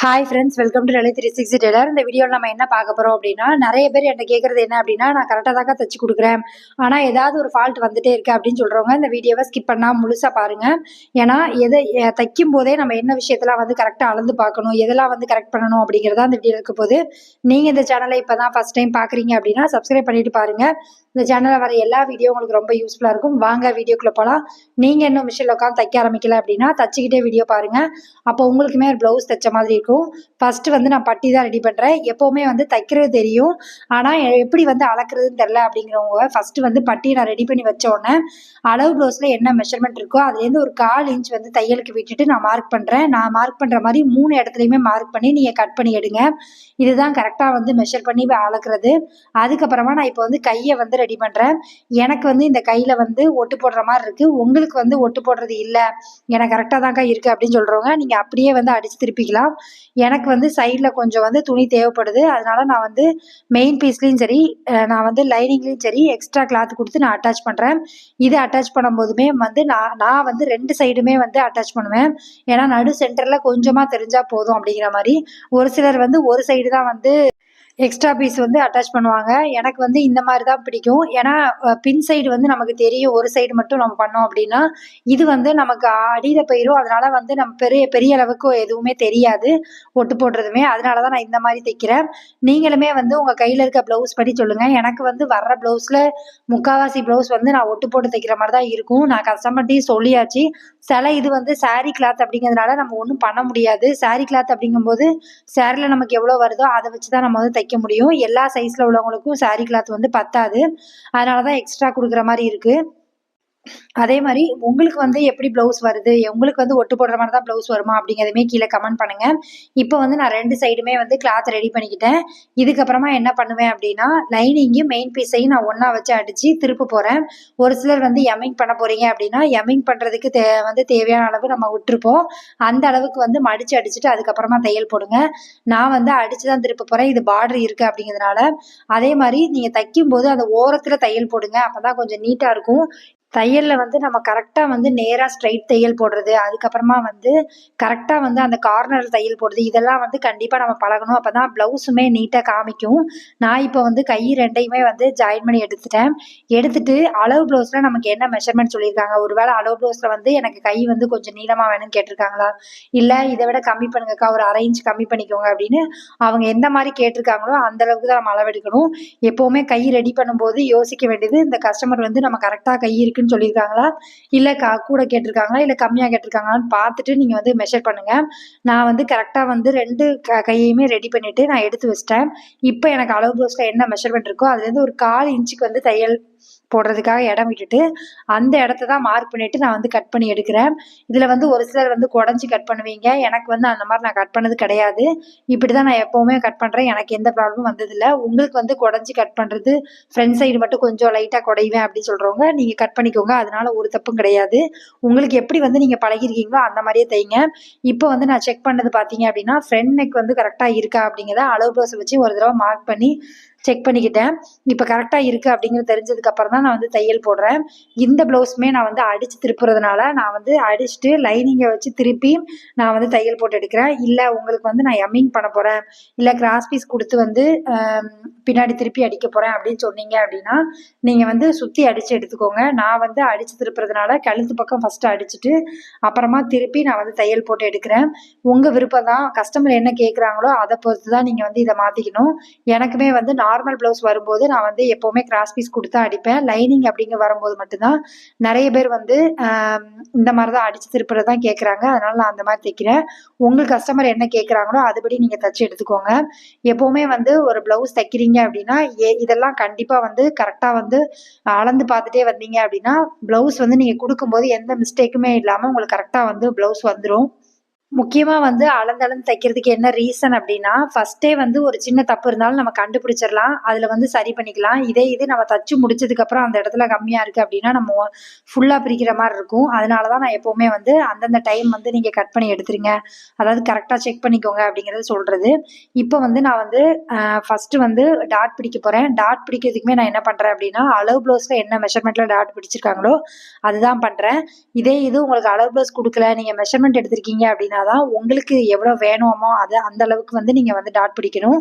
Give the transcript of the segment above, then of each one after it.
Hi friends, welcome to Lalit 360 tailor. இந்த வீடியோவில் நம்ம என்ன பார்க்க போகிறோம் அப்படின்னா, நிறைய பேர் என்கிட்ட கேட்குறது என்ன அப்படின்னா, நான் கரெக்டாக தாங்க தச்சு கொடுக்குறேன், ஆனால் ஏதாவது ஒரு ஃபால்ட் வந்துட்டே இருக்கு அப்படின்னு சொல்கிறவங்க இந்த வீடியோவை ஸ்கிப் பண்ணால் முழுசாக பாருங்கள். ஏன்னா தைக்கும் போதே நம்ம என்ன விஷயத்தெல்லாம் வந்து கரெக்டாக அளந்து பார்க்கணும், எதெல்லாம் வந்து கரெக்ட் பண்ணணும் அப்படிங்கிறதா இந்த வீடியோ இருக்க போது. நீங்கள் இந்த சேனலை இப்போ தான் ஃபஸ்ட் டைம் பார்க்குறீங்க அப்படின்னா சப்ஸ்கிரைப் பண்ணிட்டு பாருங்கள். இந்த சேனலில் வர எல்லா வீடியோ உங்களுக்கு ரொம்ப யூஸ்ஃபுல்லாக இருக்கும். வாங்க வீடியோக்குள்ளே போகலாம். நீங்கள் இன்னும் மிஷினில் உட்காந்து தைக்க ஆரம்பிக்கல அப்படின்னா தச்சுக்கிட்டே வீடியோ பாருங்கள். அப்போ உங்களுக்குமே ஒரு ப்ளவுஸ் தைச்ச மாதிரி இருக்கும். ஃபஸ்ட்டு வந்து நான் பட்டி தான் ரெடி பண்ணுறேன். எப்போவுமே வந்து தைக்கிறது தெரியும், ஆனால் எப்படி வந்து அளக்குறதுன்னு தெரில அப்படிங்கிறவங்க ஃபஸ்ட்டு வந்து பட்டியை நான் ரெடி பண்ணி வச்ச உடனே அளவு ப்ளவுஸில் என்ன மெஷர்மெண்ட் இருக்கோ அதுலேருந்து ஒரு 1/4 இன்ச் வந்து தையலுக்கு விட்டுட்டு நான் மார்க் பண்ணுறேன். நான் மார்க் பண்ணுற மாதிரி 3 இடத்துலையுமே மார்க் பண்ணி நீங்கள் கட் பண்ணி எடுங்க. இதுதான் கரெக்டாக வந்து மெஷர் பண்ணி அளக்குறது. அதுக்கப்புறமா நான் இப்போ வந்து கையை வந்து ரெடி பண்ணுறேன். எனக்கு வந்து இந்த கையில் வந்து ஒட்டு போடுற மாதிரி இருக்குது. உங்களுக்கு வந்து ஒட்டு போடுறது இல்லை, எனக்கு கரெக்டாக தாங்க இருக்குது அப்படின்னு சொல்கிறவங்க நீங்கள் அப்படியே வந்து அடித்து திருப்பிக்கலாம். எனக்கு வந்து சைடில் கொஞ்சம் வந்து துணி தேவைப்படுது, அதனால நான் வந்து மெயின் பீஸ்லேயும் சரி, நான் வந்து லைனிங்லேயும் சரி எக்ஸ்ட்ரா கிளாத் கொடுத்து நான் அட்டாச் பண்ணுறேன். இது அட்டாச் பண்ணும்போதுமே வந்து நான் வந்து 2 சைடுமே வந்து அட்டாச் பண்ணுவேன். ஏன்னா நடு சென்டரில் கொஞ்சமாக தெரிஞ்சால் போதும் அப்படிங்கிற மாதிரி. ஒரு சிலர் வந்து ஒரு சைடு தான் வந்து எக்ஸ்ட்ரா பீஸ் வந்து அட்டாச் பண்ணுவாங்க. எனக்கு வந்து இந்த மாதிரி தான் பிடிக்கும். ஏன்னா பின் சைடு வந்து நமக்கு தெரியும், ஒரு சைடு மட்டும் நம்ம பண்ணோம் அப்படின்னா இது வந்து நமக்கு அடியில் போயிடும். அதனால வந்து நம்ம பெரிய பெரிய அளவுக்கு எதுவுமே தெரியாது ஒட்டு போடுறதுமே. அதனால தான் நான் இந்த மாதிரி தைக்கிறேன். நீங்களுமே வந்து உங்கள் கையில் இருக்க ப்ளவுஸ் படி சொல்லுங்கள். எனக்கு வந்து வர்ற ப்ளவுஸில் முக்கால்வாசி ப்ளவுஸ் வந்து நான் ஒட்டு போட்டு தைக்கிற மாதிரி தான் இருக்கும். நான் கஸ்டமர்ட்டையும் சொல்லியாச்சு. இது வந்து சாரீ கிளாத் அப்படிங்கிறதுனால நம்ம ஒன்றும் பண்ண முடியாது. சாரீ கிளாத் அப்படிங்கும்போது சேரில் நமக்கு எவ்வளோ வருதோ அதை வச்சு தான் நம்ம வந்து தைக்க முடியும். எல்லா சைஸில் உள்ளவங்களுக்கும் சாரீ கிளாத் வந்து பத்தாது. அதனால தான் எக்ஸ்ட்ரா கொடுக்குற மாதிரி இருக்குது. அதே மாதிரி உங்களுக்கு வந்து எப்படி ப்ளவுஸ் வருது, உங்களுக்கு வந்து ஒட்டு போடுற மாதிரி தான் ப்ளவுஸ் வருமா அப்படிங்கிறதுமே கீழே கமெண்ட் பண்ணுங்கள். இப்போ வந்து நான் 2 சைடுமே வந்து கிளாத் ரெடி பண்ணிக்கிட்டேன். இதுக்கப்புறமா என்ன பண்ணுவேன் அப்படின்னா, லைனிங்கையும் மெயின் பீஸையும் நான் ஒன்றா வச்சு அடித்து திருப்ப போகிறேன். ஒரு சிலர் வந்து எம்மிங் பண்ண போகிறீங்க அப்படின்னா எம்மிங் பண்ணுறதுக்கு வந்து தேவையான அளவு நம்ம விட்டுருப்போம். அந்த அளவுக்கு வந்து மடித்து அடிச்சுட்டு அதுக்கப்புறமா தையல் போடுங்க. நான் வந்து அடித்து தான் திருப்ப போகிறேன், இது பார்டர் இருக்குது அப்படிங்கிறதுனால. அதே மாதிரி நீங்கள் தைக்கும்போது அந்த ஓரத்தில் தையல் போடுங்க, அப்போ தான் கொஞ்சம் நீட்டாக இருக்கும். தையலில் வந்து நம்ம கரெக்டாக வந்து நேராக ஸ்ட்ரைட் தையல் போடுறது, அதுக்கப்புறமா வந்து கரெக்டாக வந்து அந்த கார்னர் தையல் போடுறது, இதெல்லாம் வந்து கண்டிப்பாக நம்ம பழகணும். அப்போ தான் ப்ளவுஸுமே நீட்டாக காமிக்கும். நான் இப்போ வந்து கை 2யுமே வந்து ஜாயின் பண்ணி எடுத்துட்டு அளவு ப்ளவுஸில் நமக்கு என்ன மெஷர்மெண்ட் சொல்லியிருக்காங்க, ஒருவேளை அளவு ப்ளவுஸில் வந்து எனக்கு கை வந்து கொஞ்சம் நீளமாக வேணும்னு கேட்டிருக்காங்களா, இல்லை இதை விட கம்மி பண்ணுங்கக்கா, ஒரு 1/2 இன்ச் கம்மி பண்ணிக்கோங்க அப்படின்னு அவங்க எந்த மாதிரி கேட்டிருக்காங்களோ அந்த அளவுக்கு தான் நம்ம அளவெடுக்கணும். எப்போவுமே கை ரெடி பண்ணும்போது யோசிக்க வேண்டியது, இந்த கஸ்டமர் வந்து நம்ம கரெக்டாக கை இருக்குன்னு சொல்லியிருக்காங்களா, இல்லை கூட கேட்டிருக்காங்களா, இல்லை கம்மியாக கேட்டிருக்காங்களான்னு பார்த்துட்டு நீங்கள் வந்து மெஷர் பண்ணுங்கள். நான் வந்து கரெக்டாக வந்து 2 கையையுமே ரெடி பண்ணிவிட்டு நான் எடுத்து வச்சிட்டேன். இப்போ எனக்கு அளவு ப்ளவுஸில் என்ன மெஷர்மெண்ட் இருக்கோ அதுலேருந்து ஒரு 1/4 இன்ச்சுக்கு வந்து தையல் போடுறதுக்காக இடம் விட்டுட்டு அந்த இடத்த தான் மார்க் பண்ணிட்டு நான் வந்து கட் பண்ணி எடுக்கிறேன். இதில் வந்து ஒரு சிலர் வந்து குடஞ்சி கட் பண்ணுவீங்க. எனக்கு வந்து அந்த மாதிரி நான் கட் பண்ணது கிடையாது. இப்படி தான் நான் எப்போவுமே கட் பண்ணுறேன். எனக்கு எந்த ப்ராப்ளமும் வந்ததில்லை. உங்களுக்கு வந்து குடஞ்சி கட் பண்ணுறது, ஃப்ரண்ட் சைடு மட்டும் கொஞ்சம் லைட்டாக குடைவேன் அப்படின்னு சொல்கிறவங்க நீங்கள் கட் பண்ணிக்கோங்க. அதனால ஒரு தப்பும் கிடையாது. உங்களுக்கு எப்படி வந்து நீங்கள் பழகிருக்கீங்களோ அந்த மாதிரியே தைங்க. இப்போ வந்து நான் செக் பண்ணது பார்த்தீங்க அப்படின்னா ஃப்ரண்ட் நெக் வந்து கரெக்டாக இருக்கா அப்படிங்கிறத அளவு ப்ளவுஸை வச்சு ஒரு தடவை மார்க் பண்ணி செக் பண்ணிக்கிட்டேன். இப்போ கரெக்டாக இருக்குது அப்படிங்கிறது தெரிஞ்சதுக்கப்புறம் தான் நான் வந்து தையல் போடுறேன். இந்த ப்ளவுஸுமே நான் வந்து அடித்து திருப்புறதுனால நான் வந்து அடிச்சுட்டு லைனிங்கை வச்சு திருப்பி நான் வந்து தையல் போட்டு எடுக்கிறேன். இல்லை உங்களுக்கு வந்து நான் எம்மிங் பண்ண போகிறேன், இல்லை கிராஸ் பீஸ் கொடுத்து வந்து பின்னாடி திருப்பி அடிக்க போகிறேன் அப்படின்னு சொன்னீங்க அப்படின்னா நீங்கள் வந்து சுற்றி அடித்து எடுத்துக்கோங்க. நான் வந்து அடித்து திருப்புறதுனால கழுத்து பக்கம் ஃபஸ்ட்டு அடிச்சுட்டு அப்புறமா திருப்பி நான் வந்து தையல் போட்டு எடுக்கிறேன். உங்கள் விருப்பம் தான். கஸ்டமர் என்ன கேட்குறாங்களோ அதை பொறுத்து தான் நீங்கள் வந்து இதை மாற்றிக்கணும். எனக்குமே வந்து நார்மல் ப்ளவுஸ் வரும்போது நான் வந்து எப்போவுமே கிராஸ் பீஸ் கொடுத்து அடிப்பேன். லைனிங் அப்படிங்க வரும்போது மட்டும்தான் நிறைய பேர் வந்து இந்த மாதிரி தான் அடித்து திருப்புறது தான் கேட்குறாங்க. அதனால நான் அந்த மாதிரி தைக்கிறேன். உங்கள் கஸ்டமர் என்ன கேட்குறாங்களோ அதுபடி நீங்கள் தைச்சி எடுத்துக்கோங்க. எப்போவுமே வந்து ஒரு ப்ளவுஸ் தைக்கிறீங்க அப்படின்னா இதெல்லாம் கண்டிப்பாக வந்து கரெக்டாக வந்து அளந்து பார்த்துட்டே வந்தீங்க அப்படின்னா ப்ளவுஸ் வந்து நீங்கள் கொடுக்கும்போது எந்த மிஸ்டேக்குமே இல்லாமல் உங்களுக்கு கரெக்டாக வந்து ப்ளவுஸ் வந்துடும். முக்கியமாக வந்து அளந்து தைக்கிறதுக்கு என்ன ரீசன் அப்படின்னா, ஃபஸ்ட்டே வந்து ஒரு சின்ன தப்பு இருந்தாலும் நம்ம கண்டுபிடிச்சிடலாம். அதில் வந்து சரி பண்ணிக்கலாம். இது நம்ம தச்சு முடிச்சதுக்கப்புறம் அந்த இடத்துல கம்மியாக இருக்குது அப்படின்னா நம்ம ஃபுல்லாக பிரிக்கிற மாதிரி இருக்கும். அதனால தான் நான் எப்போவுமே வந்து அந்தந்த டைம் வந்து நீங்கள் கட் பண்ணி எடுத்துருங்க, அதாவது கரெக்டாக செக் பண்ணிக்கோங்க அப்படிங்கிறது சொல்கிறது. இப்போ வந்து நான் வந்து ஃபஸ்ட்டு வந்து டாட் பிடிக்க போகிறேன். டாட் பிடிக்கிறதுக்குமே நான் என்ன பண்ணுறேன் அப்படின்னா, அளவு ப்ளவுஸில் என்ன மெஷர்மெண்ட்டில் டாட் பிடிச்சிருக்காங்களோ அதுதான் பண்ணுறேன். இது உங்களுக்கு அளவு ப்ளவுஸ் கொடுக்கல, நீங்கள் மெஷர்மெண்ட் எடுத்திருக்கீங்க அப்படின்னா தான் உங்களுக்கு எவ்வளோ வேணுமோ அது அந்த அளவுக்கு வந்து நீங்கள் வந்து டாட் பிடிக்கணும்.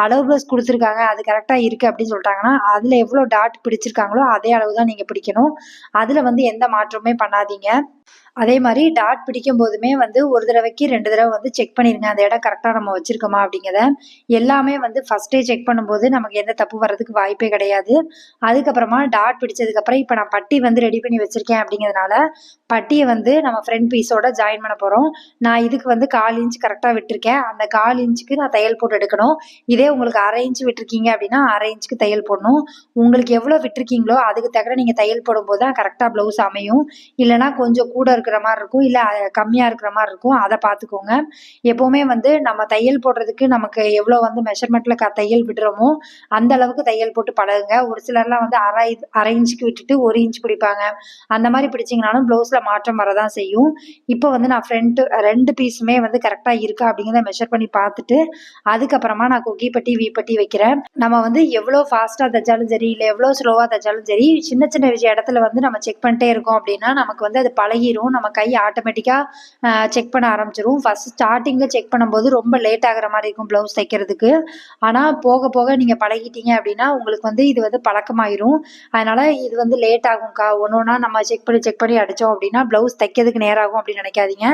அளவு ப்ளவுஸ் கொடுத்துருக்காங்க அது கரெக்டாக இருக்குது அப்படின்னு சொல்லிட்டாங்கன்னா அதில் எவ்வளோ டாட் பிடிச்சிருக்காங்களோ அதே அளவு தான் நீங்கள் பிடிக்கணும். அதில் வந்து எந்த மாற்றமே பண்ணாதீங்க. அதே மாதிரி டாட் பிடிக்கும் போதுமே வந்து ஒரு தடவைக்கு 2 தடவை வந்து செக் பண்ணிருங்க அந்த இடம் கரெக்டாக நம்ம வச்சிருக்கோமா அப்படிங்கிறத. எல்லாமே வந்து ஃபர்ஸ்டே செக் பண்ணும்போது நமக்கு எந்த தப்பு வர்றதுக்கு வாய்ப்பே கிடையாது. அதுக்கப்புறமா டாட் பிடிச்சதுக்கப்புறம் இப்போ நான் பட்டி வந்து ரெடி பண்ணி வச்சிருக்கேன் அப்படிங்கிறதுனால பட்டியை வந்து நம்ம ஃப்ரண்ட் பீஸோட ஜாயின் பண்ண போகிறோம். நான் இதுக்கு வந்து 1/4 இன்ச் கரெக்டாக விட்டுருக்கேன். அந்த 1/4 இன்ச்சுக்கு நான் தையல் போட்டு எடுக்கணும். இதே உங்களுக்கு 1/2 இன்ச் விட்டுருக்கீங்க அப்படின்னா 1/2 இன்ச்சுக்கு தையல் போடணும். உங்களுக்கு எவ்வளோ விட்டுருக்கீங்களோ அதுக்கு தக்கன நீங்கள் தையல் போடும்போது தான் கரெக்டாக ப்ளவுஸ் அமையும். இல்லைனா கொஞ்சம் கூட இருக்கிற மாதிரி இருக்கும், இல்லை கம்மியாக இருக்கிற மாதிரி இருக்கும். அதை பார்த்துக்கோங்க. எப்போவுமே வந்து நம்ம தையல் போடுறதுக்கு நமக்கு எவ்வளோ வந்து மெஷர்மெண்ட்டில் தையல் விடுறோமோ அந்த அளவுக்கு தையல் போட்டு பழகுங்க. ஒரு சிலர்லாம் வந்து அரை இன்ச்சுக்கு விட்டுட்டு 1 இன்ச் பிடிப்பாங்க. அந்த மாதிரி பிடிச்சிங்கனாலும் ப்ளவுஸில் மாற்றம் வரதான் செய்யும். இப்போ வந்து நான் ஃப்ரண்ட் 2 பீஸுமே வந்து கரெக்டாக இருக்கா அப்படிங்கிறத மெஷர் பண்ணி பார்த்துட்டு அதுக்கப்புறமா நான் கொக்கி பட்டி வீப்பட்டி வைக்கிறேன். நம்ம வந்து எவ்வளோ ஃபாஸ்ட்டாக தைச்சாலும் சரி, இல்லை எவ்வளோ ஸ்லோவாக தைச்சாலும் சரி, சின்ன சின்ன இடத்துல வந்து நம்ம செக் பண்ணிட்டே இருக்கோம் அப்படின்னா நமக்கு வந்து அது பழகிரும். நம்ம கை ஆட்டோமேட்டிக்காக செக் பண்ண ஆரம்பிச்சிரும். ஃபர்ஸ்ட் ஸ்டார்டிங்கில் செக் பண்ணும்போது ரொம்ப லேட் ஆகிற மாதிரி இருக்கும் ப்ளவுஸ் தைக்கிறதுக்கு. ஆனால் போக போக நீங்கள் பழகிட்டீங்க அப்படின்னா உங்களுக்கு வந்து இது வந்து பழக்கமாயிரும். அதனால் இது வந்து லேட் ஆகும்க்கா, ஒன்று ஒன்றா நம்ம செக் பண்ணி அடித்தோம் அப்படின்னா ப்ளவுஸ் தைக்கிறதுக்கு நேராகும் அப்படின்னு நினைக்காதீங்க.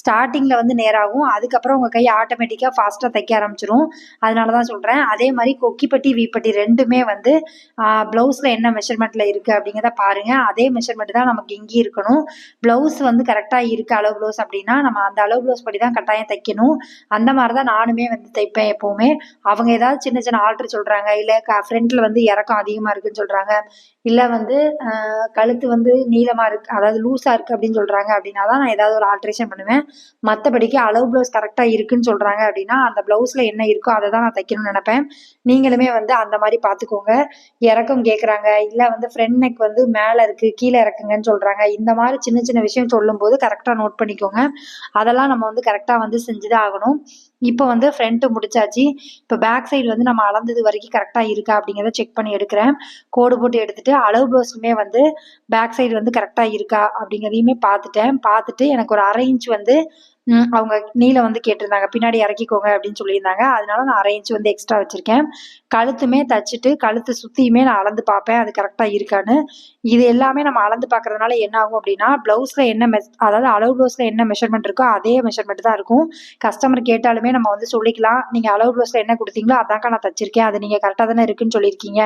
ஸ்டார்டிங்கில் வந்து நேராகும், அதுக்கப்புறம் உங்கள் கை ஆட்டோமேட்டிக்காக ஃபாஸ்ட்டாக தைக்க ஆரம்பிச்சிரும். அதனால தான் சொல்கிறேன். அதே மாதிரி கொக்கிப்பட்டி வீப்பட்டி ரெண்டுமே வந்து ப்ளவுஸில் என்ன மெஷர்மெண்ட்டில் இருக்குது அப்படிங்கிறத பாருங்கள். அதே மெஷர்மெண்ட் தான் நமக்கு இங்கேயும் இருக்கணும். ப்ளவுஸ் வந்து கரெக்டாக இருக்குது அளவு ப்ளவுஸ் அப்படின்னா நம்ம அந்த அளவு ப்ளவுஸ் படி தான் கட்டாயம் தைக்கணும். அந்த மாதிரி தான் நானுமே வந்து தைப்பேன் எப்போவுமே. அவங்க ஏதாவது சின்ன சின்ன ஆல்ட்ரு சொல்கிறாங்க, இல்லை ஃப்ரண்ட்டில் வந்து இறக்கம் அதிகமாக இருக்குதுன்னு சொல்கிறாங்க, இல்லை வந்து கழுத்து வந்து நீளமாக இருக்குது அதாவது லூஸாக இருக்குது அப்படின்னு சொல்கிறாங்க அப்படின்னா தான் நான் ஏதாவது ஒரு ஆல்ட்ரேஷன் பண்ணுவேன். மற்றபடிக்கு அளவு ப்ளவுஸ் கரெக்டாக இருக்குதுன்னு சொல்கிறாங்க அப்படின்னா அந்த ப்ளவுஸில் என்ன இருக்கோ அதை தான் நான் தைக்கணும்னு நினைப்பேன். நீங்களுமே வந்து அந்த மாதிரி பார்த்துக்கோங்க. இறக்கம் கேட்குறாங்க, இல்லை வந்து ஃப்ரண்ட் நெக் வந்து மேலே இருக்குது கீழே இறக்குங்கன்னு சொல்கிறாங்க, இந்த மாதிரி சின்ன சின்ன விஷயம் சொல்லும்போது கரெக்டாக நோட் பண்ணிக்கோங்க. அதெல்லாம் நம்ம வந்து கரெக்டாக வந்து செஞ்சு தான் ஆகணும். இப்போ வந்து ஃப்ரண்ட்டு முடிச்சாச்சு. இப்போ பேக் சைடு வந்து நம்ம அளந்தது வரைக்கும் கரெக்டாக இருக்கா அப்படிங்கிறத செக் பண்ணி எடுக்கிறேன். கோடு போட்டு எடுத்துட்டு அளவு ப்ளவுஸுமே வந்து பேக் சைடு வந்து கரெக்டாக இருக்கா அப்படிங்கிறதையுமே பார்த்துட்டு எனக்கு ஒரு 1/2 இன்ச் வந்து அவங்க நீளம் வந்து கேட்டிருந்தாங்க, பின்னாடி இறக்கிக்கோங்க அப்படின்னு சொல்லியிருந்தாங்க. அதனால நான் 1/2 இன்ச் வந்து எக்ஸ்ட்ரா வச்சுருக்கேன். கழுத்துமே தச்சுட்டு கழுத்து சுற்றியுமே நான் அளந்து பார்ப்பேன் அது கரெக்டாக இருக்கான்னு. இது எல்லாமே நம்ம அளந்து பார்க்கறதுனால என்ன ஆகும் அப்படின்னா ப்ளவுஸில் என்ன அதாவது அளவு ப்ளவுஸில் என்ன மெஷர்மெண்ட் இருக்கோ அதே மெஷர்மெண்ட் தான் இருக்கும். கஸ்டமர் கேட்டாலுமே நம்ம வந்து சொல்லிக்கலாம், நீங்கள் அளவு ப்ளவுஸில் என்ன கொடுத்தீங்களோ அதான்க்கா நான் தச்சிருக்கேன், அது நீங்கள் கரெக்டாக தானே இருக்குன்னு சொல்லியிருக்கீங்க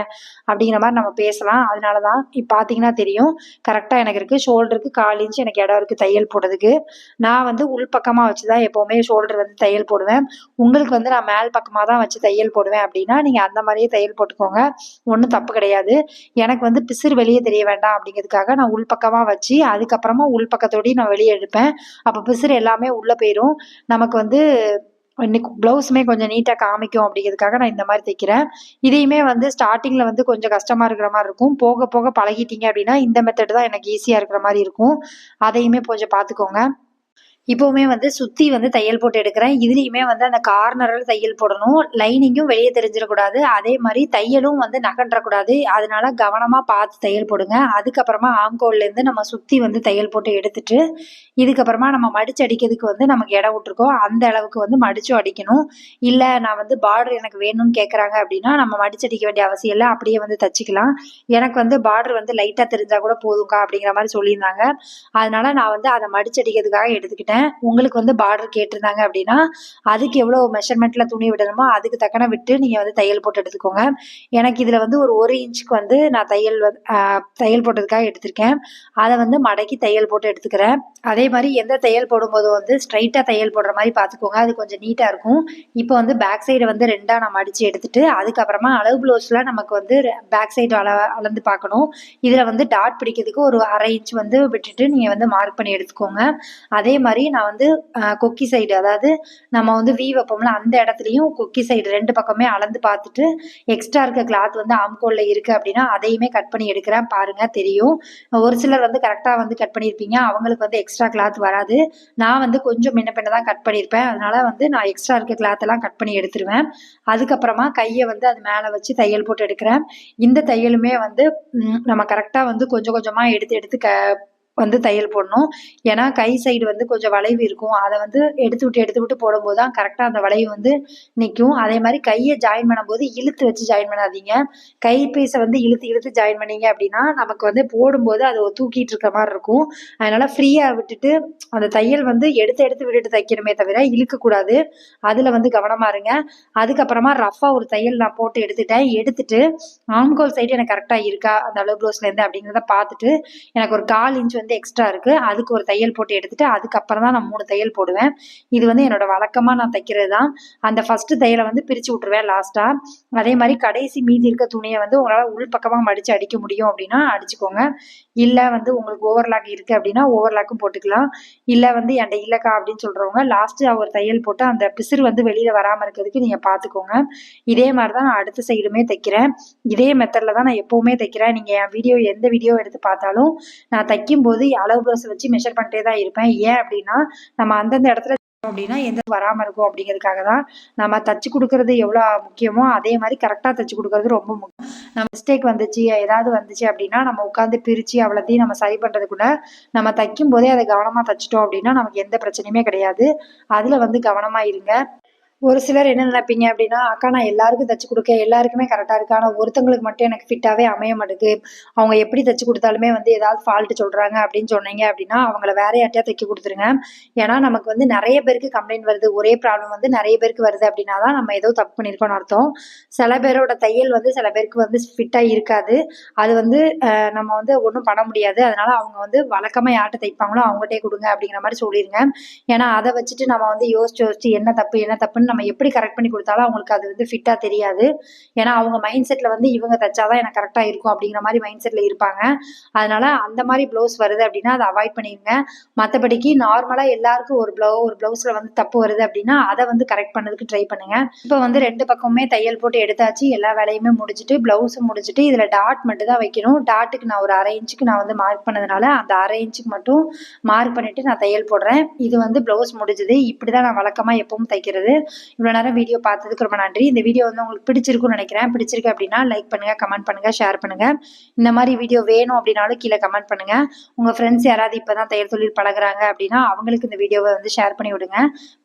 அப்படிங்கிற மாதிரி நம்ம பேசலாம். அதனால தான் இப்போ பார்த்தீங்கன்னா தெரியும் கரெக்டாக எனக்கு இருக்குது. ஷோல்டருக்கு 1/4 இன்ச் எனக்கு இடம் இருக்குது தையல் போடுறதுக்கு. நான் வந்து உள் பக்கமாக வச்சு தான் எப்போவுமே ஷோல்டர் வந்து தையல் போடுவேன். உங்களுக்கு வந்து நான் மேல் பக்கமாக தான் வச்சு தையல் போடுவேன் அப்படின்னா நீங்கள் அந்த மாதிரியே தையல் போட்டுக்கோங்க, ஒன்றும் தப்பு கிடையாது. எனக்கு வந்து பிசிறு வெளியே தெரிய வேண்டாம் அப்படிங்கிறதுக்காக நான் உள் பக்கமாக வச்சு அதுக்கப்புறமா உள் பக்கத்தோடையும் நான் வெளியே எடுப்பேன். அப்போ பிசிறு எல்லாமே உள்ளே போயிடும். நமக்கு வந்து இன்னைக்கு ப்ளவுஸுமே கொஞ்சம் நீட்டாக காமிக்கும் அப்படிங்கிறதுக்காக நான் இந்த மாதிரி தைக்கிறேன். இதையுமே வந்து ஸ்டார்டிங்கில் வந்து கொஞ்சம் கஷ்டமாக இருக்கிற மாதிரி இருக்கும். போக போக பழகிட்டீங்க அப்படின்னா இந்த மெத்தட் தான் எனக்கு ஈஸியாக இருக்கிற மாதிரி இருக்கும். அதையுமே கொஞ்சம் பார்த்துக்கோங்க. இப்போவுமே வந்து சுற்றி வந்து தையல் போட்டு எடுக்கிறேன். இதுலேயுமே வந்து அந்த கார்னரில் தையல் போடணும், லைனிங்கும் வெளியே தெரிஞ்சிடக்கூடாது, அதே மாதிரி தையலும் வந்து நகன்றக்கூடாது. அதனால கவனமாக பார்த்து தையல் போடுங்க. அதுக்கப்புறமா ஆம்கோல்லேருந்து நம்ம சுற்றி வந்து தையல் போட்டு எடுத்துட்டு இதுக்கப்புறமா நம்ம மடிச்சு அடிக்கிறதுக்கு வந்து நமக்கு இடம் விட்டுருக்கோம் அந்த அளவுக்கு வந்து மடிச்சும் அடிக்கணும். இல்லை நான் வந்து பார்டர் எனக்கு வேணும்னு கேட்குறாங்க அப்படின்னா நம்ம மடிச்சு அடிக்க வேண்டிய அவசியம் இல்லை, அப்படியே வந்து தச்சுக்கலாம். எனக்கு வந்து பார்டர் வந்து லைட்டாக தெரிஞ்சால் கூட போதும்க்கா அப்படிங்கிற மாதிரி சொல்லியிருந்தாங்க. அதனால நான் வந்து அதை மடிச்சு அடிக்கிறதுக்காக எடுத்துக்கிட்டேன். உங்களுக்கு வந்து பார்டர் கேட்டிருந்தாங்க அப்படின்னா அதுக்கு எவ்வளோ மெஷர்மெண்ட்டில் துணி விடணுமோ அதுக்கு தக்கன விட்டு நீங்கள் வந்து தையல் போட்டு எடுத்துக்கோங்க. எனக்கு இதில் வந்து ஒரு 1 இன்ச்சுக்கு வந்து நான் தையல் போட்டதுக்காக எடுத்திருக்கேன். அதை வந்து மடக்கி தையல் போட்டு எடுத்துக்கிறேன். அதே மாதிரி எந்த தையல் போடும்போது வந்து ஸ்ட்ரைட்டாக தையல் போடுற மாதிரி பார்த்துக்கோங்க, அது கொஞ்சம் நீட்டாக இருக்கும். இப்போ வந்து பேக் சைடை வந்து 2ஆக நான் மடித்து எடுத்துட்டு அதுக்கப்புறமா அளவு ப்ளவுஸில் நமக்கு வந்து பேக் சைடு அளந்து பார்க்கணும். இதில் வந்து டாட் பிடிக்கிறதுக்கு ஒரு 1/2 இன்ச் வந்து விட்டுட்டு நீங்கள் வந்து மார்க் பண்ணி எடுத்துக்கோங்க. அதே மாதிரி நான் வந்து கொக்கி சைடு அதாவது நம்ம வந்து வீ வைப்போம்ல அந்த இடத்துலையும் கொக்கி சைடு 2 பக்கமே அளந்து பார்த்துட்டு எக்ஸ்ட்ரா இருக்க கிளாத் வந்து ஆம்கோலில் இருக்குது அப்படின்னா அதையுமே கட் பண்ணி எடுக்கிறேன். பாருங்கள் தெரியும். ஒரு சிலர் வந்து கரெக்டாக வந்து கட் பண்ணியிருப்பீங்க, அவங்களுக்கு வந்து எக்ஸ்ட்ரா கிளாத் வராது. நான் வந்து கொஞ்சம் முன்ன பின்ன தான் கட் பண்ணியிருப்பேன். அதனால வந்து நான் எக்ஸ்ட்ரா இருக்க கிளாத்தெல்லாம் கட் பண்ணி எடுத்துருவேன். அதுக்கப்புறமா கையை வந்து அது மேலே வச்சு தையல் போட்டு எடுக்கிறேன். இந்த தையலுமே வந்து நம்ம கரெக்டாக வந்து கொஞ்சம் கொஞ்சமாக எடுத்து வந்து தையல் போடணும். ஏன்னா கை சைடு வந்து கொஞ்சம் வளைவு இருக்கும். அதை வந்து எடுத்து விட்டு போடும்போது தான் கரெக்டாக அந்த வளைவு வந்து நிற்கும். அதே மாதிரி கையை ஜாயின் பண்ணும்போது இழுத்து வச்சு ஜாயின் பண்ணாதீங்க. கை பீஸை வந்து இழுத்து ஜாயின் பண்ணீங்க அப்படின்னா நமக்கு வந்து போடும்போது அது தூக்கிட்டு இருக்க மாதிரி இருக்கும். அதனால ஃப்ரீயாக விட்டுட்டு அந்த தையல் வந்து எடுத்து விட்டுட்டு தைக்கணுமே தவிர இழுக்கக்கூடாது. அதில் வந்து கவனமாக இருங்க. அதுக்கப்புறமா ரஃபாக ஒரு தையல் நான் போட்டு எடுத்துட்டு ஆம்கோல் சைடு எனக்கு கரெக்டாக இருக்கா அந்த அளவு ப்ளவுஸ்லேருந்து அப்படிங்கிறத பார்த்துட்டு எனக்கு ஒரு 1/4 இன்ச் வந்து எக்ஸ்ட்ரா இருக்குது. அதுக்கு ஒரு தையல் போட்டு எடுத்துட்டு அதுக்கப்புறம் தான் நான் 3 தையல் போடுவேன். இது வந்து என்னோட வழக்கமாக நான் தைக்கிறது தான். அந்த ஃபஸ்ட்டு தையலை வந்து பிரித்து விட்டுருவேன் லாஸ்ட்டாக. அதே மாதிரி கடைசி மீதி இருக்க துணியை வந்து உங்களால் உள் பக்கமாக மடித்து அடிக்க முடியும் அப்படின்னா அடிச்சுக்கோங்க. இல்லை வந்து உங்களுக்கு ஓவர்லாக் இருக்குது அப்படின்னா ஓவர்லாக்கும் போட்டுக்கலாம். இல்லை வந்து என்கிட்ட இல்லைக்கா அப்படின்னு சொல்கிறவங்க லாஸ்ட்டு ஒரு தையல் போட்டு அந்த பிசிறு வந்து வெளியில் வராமல் இருக்கிறதுக்கு நீங்கள் பார்த்துக்கோங்க. இதே மாதிரி தான் நான் அடுத்த சைடுமே தைக்கிறேன். இதே மெத்தடில் தான் நான் எப்போவுமே தைக்கிறேன். நீங்கள் என் எந்த வீடியோ எடுத்து பார்த்தாலும் நான் தைக்கும்போது அளவு ப்ளவுஸை வச்சு மெஷர் பண்ணிட்டே தான் இருப்பேன். ஏன் அப்படின்னா நம்ம அந்தந்த இடத்துல அப்படின்னா எந்த வராமல் இருக்கும் அப்படிங்கிறதுக்காக தான். நம்ம தச்சு கொடுக்கறது எவ்வளோ முக்கியமோ அதே மாதிரி கரெக்டாக தச்சு கொடுக்கறது ரொம்ப முக்கியம். நம்ம மிஸ்டேக் வந்துச்சு ஏதாவது வந்துச்சு அப்படின்னா நம்ம உட்காந்து பிரித்து அவ்வளோத்தையும் நம்ம சரி பண்ணுறதுக்குள்ள நம்ம தைக்கும் போதே அதை கவனமாக தைச்சிட்டோம் அப்படின்னா நமக்கு எந்த பிரச்சனையுமே கிடையாது. அதில் வந்து கவனமாக இருங்க. ஒரு சிலர் என்ன நினைப்பீங்க அப்படின்னா, அக்கா நான் எல்லாருக்கும் தச்சு கொடுக்க எல்லாருக்குமே கரெக்டாக இருக்கு. ஆனால் ஒருத்தங்களுக்கு மட்டும் எனக்கு ஃபிட்டாகவே அமைய மாட்டேங்குது. அவங்க எப்படி தச்சு கொடுத்தாலுமே வந்து ஏதாவது ஃபால்ட்டு சொல்கிறாங்க அப்படின்னு சொன்னீங்க அப்படின்னா அவங்கள வேற யார்ட்டையா தைக்க கொடுத்துருங்க. ஏன்னா நமக்கு வந்து நிறைய பேருக்கு கம்ப்ளைண்ட் வருது. ஒரே ப்ராப்ளம் வந்து நிறைய பேருக்கு வருது அப்படின்னா தான் நம்ம ஏதோ தப்பு பண்ணியிருக்கோம்னு அர்த்தம். சில பேரோட தையல் வந்து சில பேருக்கு வந்து ஃபிட்டாக இருக்காது. அது வந்து நம்ம வந்து ஒன்றும் பண்ண முடியாது. அதனால அவங்க வந்து வழக்கமாக யார்கிட்ட தைப்பாங்களோ அவங்ககிட்டே கொடுங்க அப்படிங்கிற மாதிரி சொல்லிடுங்க. ஏன்னா அதை வச்சுட்டு நம்ம வந்து யோசிச்சு என்ன தப்புன்னு நம்ம எப்படி கரெக்ட் பண்ணி கொடுத்தாலும் அவங்களுக்கு அது வந்து ஃபிட்டாக தெரியாது. ஏன்னா அவங்க மைண்ட் செட்டில் வந்து இவங்க தைச்சாதான் எனக்கு கரெக்டாக இருக்கும் அப்படிங்கிற மாதிரி மைண்ட் செட்டில் இருப்பாங்க. அதனால அந்த மாதிரி ப்ளவுஸ் வருது அப்படின்னா அதை அவாய்ட் பண்ணிடுங்க. மற்றபடிக்கு நார்மலாக எல்லாருக்கும் ஒரு ப்ளவுஸில் வந்து தப்பு வருது அப்படின்னா அதை வந்து கரெக்ட் பண்ணதுக்கு ட்ரை பண்ணுங்க. இப்போ வந்து 2 பக்கமுமே தையல் போட்டு எடுத்தாச்சு. எல்லா வேலையுமே முடிச்சுட்டு ப்ளவுஸும் முடிச்சுட்டு இதில் டாட் மட்டும் தான் வைக்கணும். டாட்டுக்கு நான் ஒரு 1/2 இன்ச்சுக்கு நான் வந்து மார்க் பண்ணதுனால அந்த 1/2 இன்ச்சுக்கு மட்டும் மார்க் பண்ணிட்டு நான் தையல் போடுறேன். இது வந்து ப்ளவுஸ் முடிஞ்சது. இப்படி தான் நான் வழக்கமாக எப்பவும் தைக்கிறது. இவ்வளோ நேரம் வீடியோ பார்த்ததுக்கு ரொம்ப நன்றி. இந்த வீடியோ வந்து உங்களுக்கு பிடிச்சிருக்குன்னு நினைக்கிறேன். பிடிச்சிருக்கு அப்படின்னா லைக் பண்ணுங்க, கமெண்ட் பண்ணுங்க, ஷேர் பண்ணுங்க. இந்த மாதிரி வீடியோ வேணும் அப்படின்னாலும் கீழே கமெண்ட் பண்ணுங்க. உங்க ஃப்ரெண்ட்ஸ் யாராவது இப்பதான் தையல் தொழில் பழகுறாங்க அப்படின்னா அவங்களுக்கு இந்த வீடியோவை வந்து ஷேர் பண்ணி விடுங்க.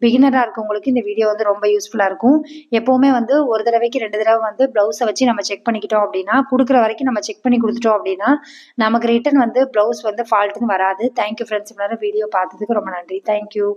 பிகினரா இருக்கவங்களுக்கு இந்த வீடியோ வந்து ரொம்ப யூஸ்ஃபுல்லா இருக்கும். எப்பவுமே வந்து ஒரு தடவைக்கு 2 தடவை வந்து பிளவுஸை வச்சு நம்ம செக் பண்ணிக்கிட்டோம் அப்படின்னா கொடுக்குற வரைக்கும் நம்ம செக் பண்ணி கொடுத்துட்டோம் அப்படின்னா நமக்கு ரிட்டன் வந்து பிளவுஸ் வந்து ஃபால்ட்டுன்னு வராது. Thank you friends. இவ்வளோ நேரம் வீடியோ பார்த்ததுக்கு ரொம்ப நன்றி. தேங்க்யூ.